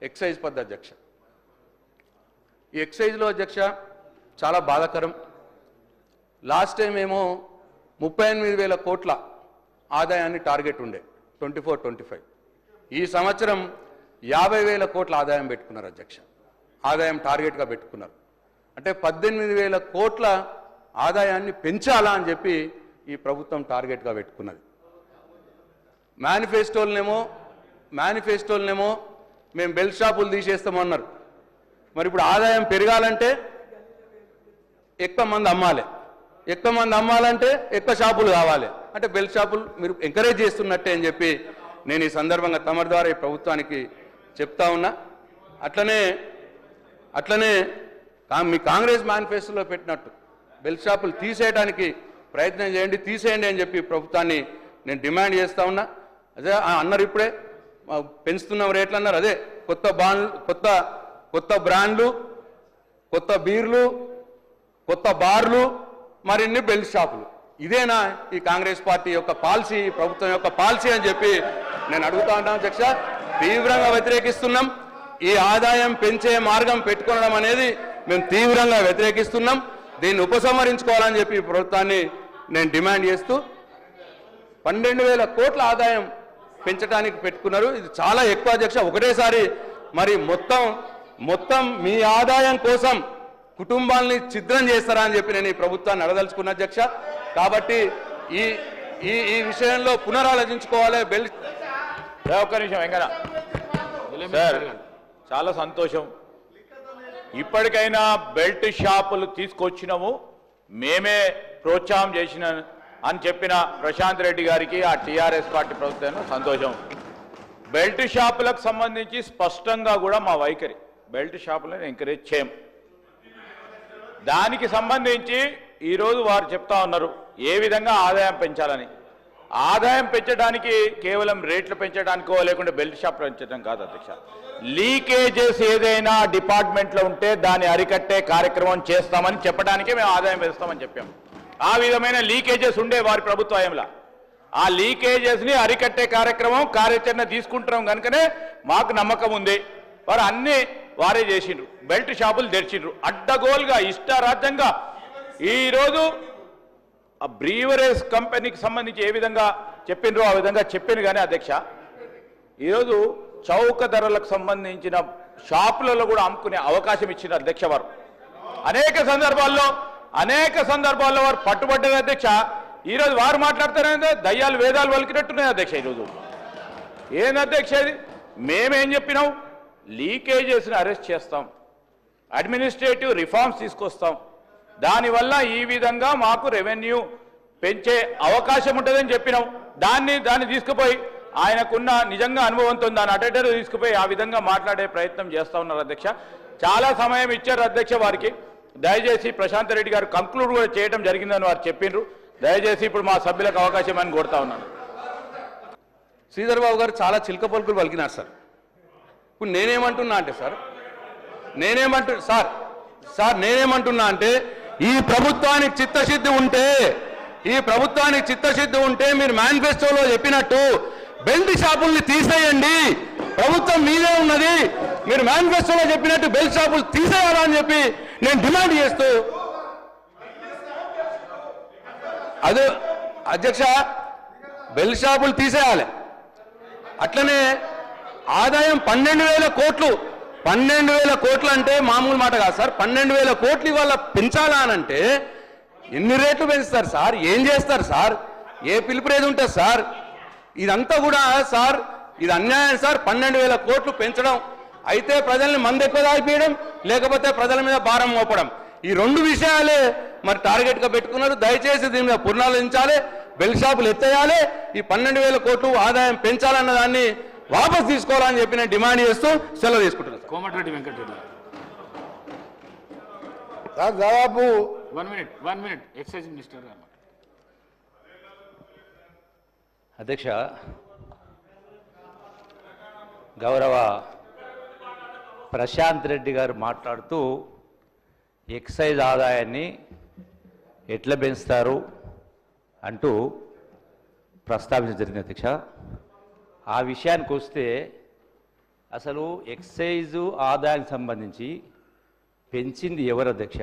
Excise పద్ధతి అధ్యక్ష. ఈ ఎక్సైజ్లో అధ్యక్ష చాలా బాధాకరం. లాస్ట్ టైం ఏమో 38,000 కోట్ల ఆదాయాన్ని టార్గెట్ ఉండే 24-25. ఈ సంవత్సరం 50,000 కోట్ల ఆదాయం పెట్టుకున్నారు అధ్యక్ష. ఆదాయం టార్గెట్గా పెట్టుకున్నారు. అంటే 18,000 కోట్ల ఆదాయాన్ని పెంచాలా అని చెప్పి ఈ ప్రభుత్వం టార్గెట్గా పెట్టుకున్నది. మేనిఫెస్టోలనేమో మేము బెల్ట్ షాపులు తీసేస్తామన్నారు. మరి ఇప్పుడు ఆదాయం పెరగాలంటే ఎక్కువ మంది అమ్మాలంటే ఎక్కువ షాపులు కావాలి. అంటే బెల్ట్ షాపులు మీరు ఎంకరేజ్ చేస్తున్నట్టే అని చెప్పి నేను ఈ సందర్భంగా తమరి ద్వారా ఈ ప్రభుత్వానికి చెప్తా ఉన్నా. అట్లనే మీ కాంగ్రెస్ మేనిఫెస్టోలో పెట్టినట్టు బెల్ట్ షాపులు తీసేయడానికి ప్రయత్నం చేయండి, తీసేయండి అని చెప్పి ప్రభుత్వాన్ని నేను డిమాండ్ చేస్తూ ఉన్నా. అదే అన్నారు, ఇప్పుడే పెంచుతున్న రేట్లు అన్నారు. అదే కొత్త బ్రాండ్లు, కొత్త బీర్లు, కొత్త బార్లు, మరిన్ని బెల్ట్ షాపులు. ఇదేనా ఈ కాంగ్రెస్ పార్టీ యొక్క పాలసీ, ప్రభుత్వం యొక్క పాలసీ అని చెప్పి నేను అడుగుతా ఉన్నాను అధ్యక్ష. తీవ్రంగా వ్యతిరేకిస్తున్నాం. ఈ ఆదాయం పెంచే మార్గం పెట్టుకోవడం అనేది మేము తీవ్రంగా వ్యతిరేకిస్తున్నాం. దీన్ని ఉపసంహరించుకోవాలని చెప్పి ప్రభుత్వాన్ని నేను డిమాండ్ చేస్తూ 12,000 కోట్ల ఆదాయం పెంచడానికి పెట్టుకున్నారు. ఇది చాలా ఎక్కువ అధ్యక్ష. ఒకటేసారి మరి మొత్తం మీ ఆదాయం కోసం కుటుంబాలని ఛిద్రం చేస్తారా అని చెప్పి నేను ఈ ప్రభుత్వాన్ని అడదలుచుకున్న అధ్యక్ష. కాబట్టి ఈ విషయంలో పునరాలోచించుకోవాలి. ఒక్క నిమిషం వెంకన్న సార్, చాలా సంతోషం. ఇప్పటికైనా బెల్ట్ షాపులు తీసుకొచ్చినాము, మేమే ప్రోత్సాహం చేసిన అని చెప్పిన ప్రశాంత్ రెడ్డి గారికి, ఆ టీఆర్ఎస్ పార్టీ ప్రభుత్వం సంతోషం. బెల్ట్ షాపులకు సంబంధించి స్పష్టంగా కూడా మా వైఖరి, బెల్ట్ షాపులను ఎంకరేజ్ చేయం. దానికి సంబంధించి ఈరోజు వారు చెప్తా ఉన్నారు ఏ విధంగా ఆదాయం పెంచాలని. ఆదాయం పెంచడానికి కేవలం రేట్లు పెంచడానికో లేకుంటే బెల్ట్ షాప్ పెంచడం కాదు అధ్యక్ష. లీకేజెస్ ఏదైనా డిపార్ట్మెంట్లో ఉంటే దాన్ని అరికట్టే కార్యక్రమం చేస్తామని చెప్పడానికే మేము ఆదాయం పెంచుతామని చెప్పాము. ఆ విధమైన లీకేజెస్ ఉండే వారి ప్రభుత్వ హయాంలో ఆ లీకేజెస్ని అరికట్టే కార్యాచరణ తీసుకుంటున్నాం కనుకనే మాకు నమ్మకం ఉంది. వారు అన్నీ వారే చేసిండ్రు, బెల్ట్ షాపులు తెరిచిండ్రు అడ్డగోలుగా ఇష్టారాజ్యంగా. ఈరోజు ఆ బ్రీవరేజ్ కంపెనీకి సంబంధించి ఏ విధంగా చెప్పిండ్రో ఆ విధంగా చెప్పాను. కానీ అధ్యక్ష, ఈరోజు చౌక ధరలకు సంబంధించిన షాపులలో కూడా అమ్ముకునే అవకాశం ఇచ్చిన అధ్యక్ష వారు అనేక సందర్భాల్లో వారు పట్టుబడ్డారు అధ్యక్ష. ఈరోజు వారు మాట్లాడతారంటే దయ్యాలు వేదాలు వలికినట్టున్నాయి అధ్యక్ష. ఈరోజు ఏంది అధ్యక్ష ఇది? మేమేం చెప్పినాం? లీకేజెస్ని అరెస్ట్ చేస్తాం, అడ్మినిస్ట్రేటివ్ రిఫార్మ్స్ తీసుకొస్తాం, దానివల్ల ఈ విధంగా మాకు రెవెన్యూ పెంచే అవకాశం ఉంటుందని చెప్పినాం. దాన్ని తీసుకుపోయి ఆయనకున్న నిజంగా అనుభవంతో దాన్ని అటెండర్ తీసుకుపోయి ఆ విధంగా మాట్లాడే ప్రయత్నం చేస్తూ ఉన్నారు అధ్యక్ష. చాలా సమయం ఇచ్చారు అధ్యక్ష వారికి. దయచేసి ప్రశాంత్ రెడ్డి గారు కంక్లూడ్ కూడా చేయడం జరిగిందని వారు చెప్పిండ్రు. దయచేసి ఇప్పుడు మా సభ్యులకు అవకాశం అని కోరుతా ఉన్నాను. శ్రీధర్ బాబు గారు చాలా చిలక పలుకులు పలికినారు సార్. ఇప్పుడు నేనేమంటున్నా అంటే ఈ ప్రభుత్వానికి చిత్తశుద్ధి ఉంటే మీరు మేనిఫెస్టోలో చెప్పినట్టు బెల్ట్ షాపుల్ని తీసేయండి, ప్రభుత్వం మీదే ఉన్నది, మీరు మేనిఫెస్టోలో చెప్పినట్టు బెల్ట్ షాపులు తీసేయాలని చెప్పి నేను డిమాండ్ చేస్తూ, అదే అధ్యక్ష బెల్ట్ షాపులు తీసేయాలి. అట్లనే ఆదాయం 12,000 కోట్లు 12,000 కోట్లు అంటే మామూలు మాట కాదు సార్. 12,000 కోట్లు ఇవాళ పెంచాలా అనంటే ఎన్ని రేట్లు పెంచుతారు సార్? ఏం చేస్తారు సార్? ఏ పిలుపురేది ఉంటుంది సార్? ఇదంతా కూడా సార్ ఇది అన్యాయం సార్. 12,000 కోట్లు పెంచడం అయితే ప్రజల్ని మందు ఎక్కువ తాగిపోయడం, లేకపోతే ప్రజల మీద భారం మోపడం, ఈ రెండు విషయాలే మరి టార్గెట్గా పెట్టుకున్నారు. దయచేసి దీని మీద పునరాలోచించాలి, బెల్ట్ షాపులు ఎత్తేయాలి, ఈ 12,000 కోట్లు ఆదాయం పెంచాలన్న దాన్ని వాపస్ తీసుకోవాలని చెప్పి నేను డిమాండ్ చేస్తూ సెలవు తీసుకుంటున్నాను. కోమటిరెడ్డి వెంకటరెడ్డి దాదాపు 1 మినిట్ ఎక్సైజ్ మినిస్టర్ గారు. అధ్యక్ష, గౌరవ ప్రశాంత్ రెడ్డి గారు మాట్లాడుతూ ఎక్సైజ్ ఆదాయాన్ని ఎట్లా పెంచుతారు అంటూ ప్రస్తావించడం జరిగింది అధ్యక్ష. ఆ విషయానికి వస్తే అసలు ఎక్సైజు ఆదాయానికి సంబంధించి పెంచింది ఎవరు అధ్యక్ష?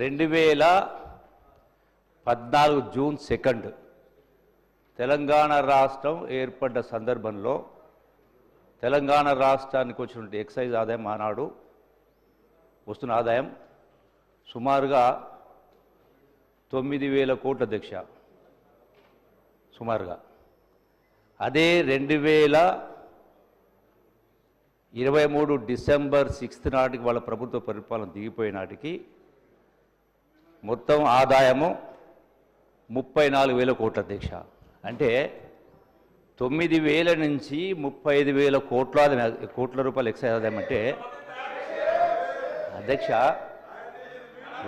2014 జూన్ 2 తెలంగాణ రాష్ట్రం ఏర్పడ్డ సందర్భంలో తెలంగాణ రాష్ట్రానికి వచ్చినటువంటి ఎక్సైజ్ ఆదాయం ఆనాడు వస్తున్న ఆదాయం సుమారుగా 9,000 కోట్ల అధ్యక్ష. సుమారుగా అదే 2023 డిసెంబర్ 6 నాటికి వాళ్ళ ప్రభుత్వ పరిపాలన దిగిపోయే నాటికి మొత్తం ఆదాయము 34,000 కోట్ల అధ్యక్ష. అంటే 9,000 నుంచి 35,000 కోట్ల రూపాయలు ఎక్సైజ్ ఆదాయం అంటే అధ్యక్ష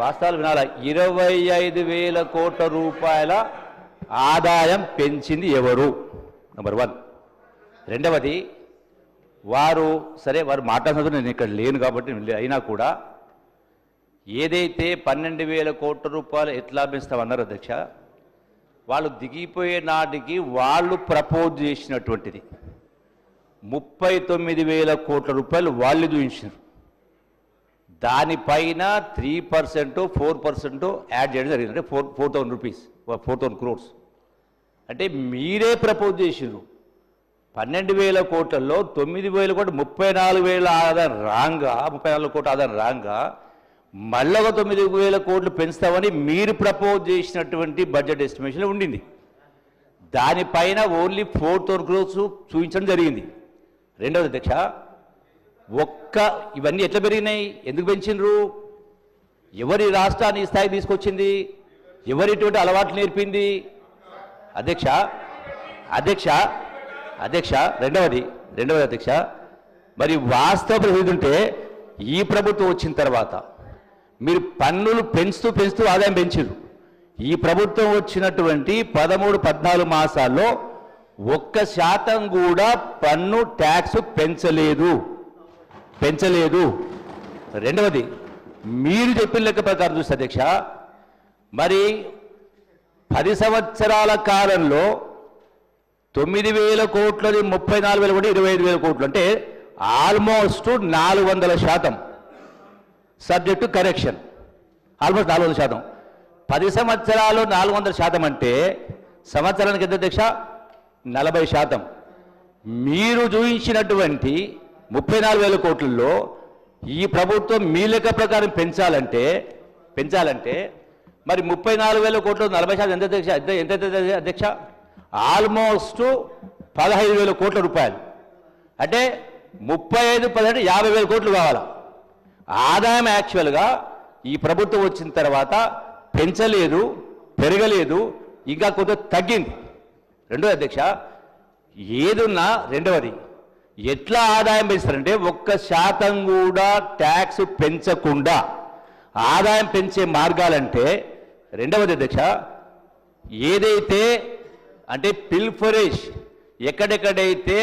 వాస్తవాలు వినాల 25,000 కోట్ల రూపాయల ఆదాయం పెంచింది ఎవరు? నెంబర్ 1. రెండవది, వారు మాట్లాడుతున్నారు, నేను ఇక్కడ లేను కాబట్టి అయినా కూడా ఏదైతే 12,000 కోట్ల రూపాయలు ఎట్లా పెంచుతామన్నారు అధ్యక్ష, వాళ్ళు దిగిపోయే నాటికి వాళ్ళు ప్రపోజ్ చేసినటువంటిది 39,000 కోట్ల రూపాయలు వాళ్ళు చూపించారు. దానిపైన 3% 4% యాడ్ చేయడం జరిగింది. అంటే 4,000 రూపీస్, 4,000 crores. అంటే మీరే ప్రపోజ్ చేసినారు 12,000 కోట్లలో 9,000 కోట్లు 34,000 ఆదాయం రాంగా, 34 కోట్ల ఆదాయం రాంగా మళ్ళీ 9,000 కోట్లు పెంచుతామని మీరు ప్రపోజ్ చేసినటువంటి బడ్జెట్ ఎస్టిమేషన్లో ఉండింది. దానిపైన ఓన్లీ 4,000 crores చూపించడం జరిగింది. రెండవది అధ్యక్ష, ఇవన్నీ ఎట్లా పెరిగినాయి? ఎందుకు పెంచినరు? ఎవరి రాష్ట్రాన్ని ఈ స్థాయికి తీసుకొచ్చింది? ఎవరి ఇటువంటి అలవాట్లు నేర్పింది? అధ్యక్ష రెండవది అధ్యక్ష, మరి వాస్తవ పరిస్థితి ఉంటే ఈ ప్రభుత్వం వచ్చిన తర్వాత మీరు పన్నులు పెంచుతూ ఆదాయం పెంచారు. ఈ ప్రభుత్వం వచ్చినటువంటి 13-14 మాసాల్లో 1% కూడా పన్ను ట్యాక్స్ పెంచలేదు. రెండవది, మీరు చెప్పిన లెక్క ప్రకారం చూస్తే అధ్యక్ష, మరి 10 సంవత్సరాల కాలంలో 9,000 కోట్లది 34,000 కోట్లు, 25,000 కోట్లు, అంటే almost 400%. Subject to correction, almost 400%. 10 సంవత్సరాలు 400% అంటే సంవత్సరానికి ఎంత అధ్యక్ష? 40%. మీరు చూపించినటువంటి 34,000 కోట్లలో ఈ ప్రభుత్వం మీ లెక్క ప్రకారం పెంచాలంటే మరి 34,000 కోట్లు 40% ఎంత అధ్యక్ష? ఎంత అధ్యక్ష? ఆల్మోస్ట్ 15,000 కోట్ల రూపాయలు. అంటే 35% 50,000 కోట్లు కావాలి. ఆదాయం యాక్చువల్గా ఈ ప్రభుత్వం వచ్చిన తర్వాత పెంచలేదు, పెరగలేదు, ఇంకా కొంత తగ్గింది. రెండవది అధ్యక్ష, ఏదున్నా రెండవది ఎట్లా ఆదాయం పెంచుతారంటే 1% కూడా ట్యాక్స్ పెంచకుండా ఆదాయం పెంచే మార్గాలంటే రెండవది అధ్యక్ష, ఏదైతే అంటే పిల్ఫరేజ్, ఎక్కడెక్కడైతే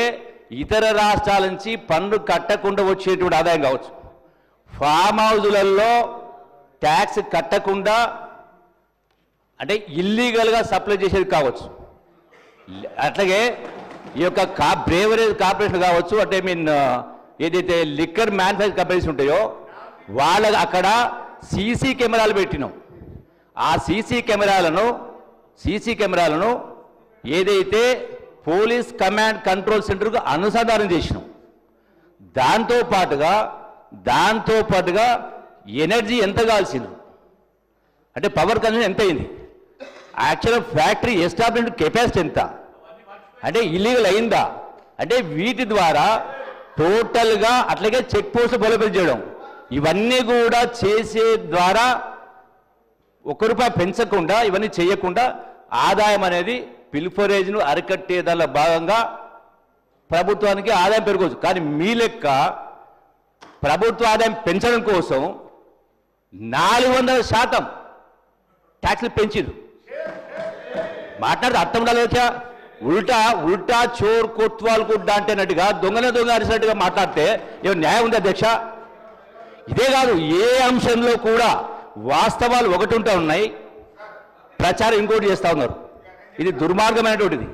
ఇతర రాష్ట్రాల నుంచి పన్ను కట్టకుండా వచ్చేటువంటి ఆదాయం కావచ్చు, ఫామ్ హౌజులలో ట్యాక్స్ కట్టకుండా అంటే ఇల్లీగల్గా సప్లై చేసేది కావచ్చు, అట్లాగే ఈ యొక్క బ్రేవరేజ్ కార్పొరేషన్ కావచ్చు, అంటే ఏదైతే లిక్కర్ మ్యానుఫ్యాక్చరింగ్ కంపెనీస్ ఉంటాయో వాళ్ళకి అక్కడ సీసీ కెమెరాలు పెట్టినాం. ఆ సీసీ కెమెరాలను ఏదైతే పోలీస్ కమాండ్ కంట్రోల్ సెంటర్కు అనుసంధానం చేసినాం. దాంతో పాటుగా ఎనర్జీ ఎంత కావాల్సింది, అంటే పవర్ కన్సంప్షన్ ఎంత అయింది, యాక్చువల్ ఫ్యాక్టరీ ఎస్టాబ్లిష్మెంట్ కెపాసిటీ ఎంత, అంటే ఇల్లీగల్ అయిందా, అంటే వీటి ద్వారా టోటల్గా అట్లాగే చెక్ పోస్ట్ బలోపేతం చేయడం, ఇవన్నీ కూడా చేసే ద్వారా ₹1 పెంచకుండా, ఇవన్నీ చేయకుండా ఆదాయం అనేది పిల్ఫరేజ్ను అరికట్టే దానిలో భాగంగా ప్రభుత్వానికి ఆదాయం పెరగవచ్చు. కానీ మీ లెక్క ప్రభుత్వ ఆదాయం పెంచడం కోసం 400% ట్యాక్స్లు పెంచింది. మాట్లాడితే అర్థం కాలేదా? ఉల్టా చోర్ కొత్వాలు కూడా అంటేనట్టుగా దొంగ అరిసినట్టుగా మాట్లాడితే ఏమో న్యాయం ఉంది అధ్యక్ష? ఇదే కాదు, ఏ అంశంలో కూడా వాస్తవాలు ఒకటి ఉంటా ఉన్నాయి, ప్రచారం ఇంకోటి చేస్తూ ఉన్నారు. ఇది దుర్మార్గమైనటువంటిది.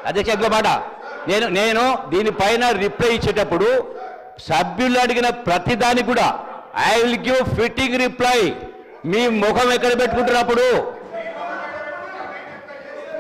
అధ్యక్ష ఇంకో మాట, నేను దీనిపైన రిప్లై ఇచ్చేటప్పుడు సభ్యులు అడిగిన ప్రతిదానికి కూడా I will give fitting reply. మీ ముఖం ఎక్కడ పెట్టుకుంటున్నప్పుడు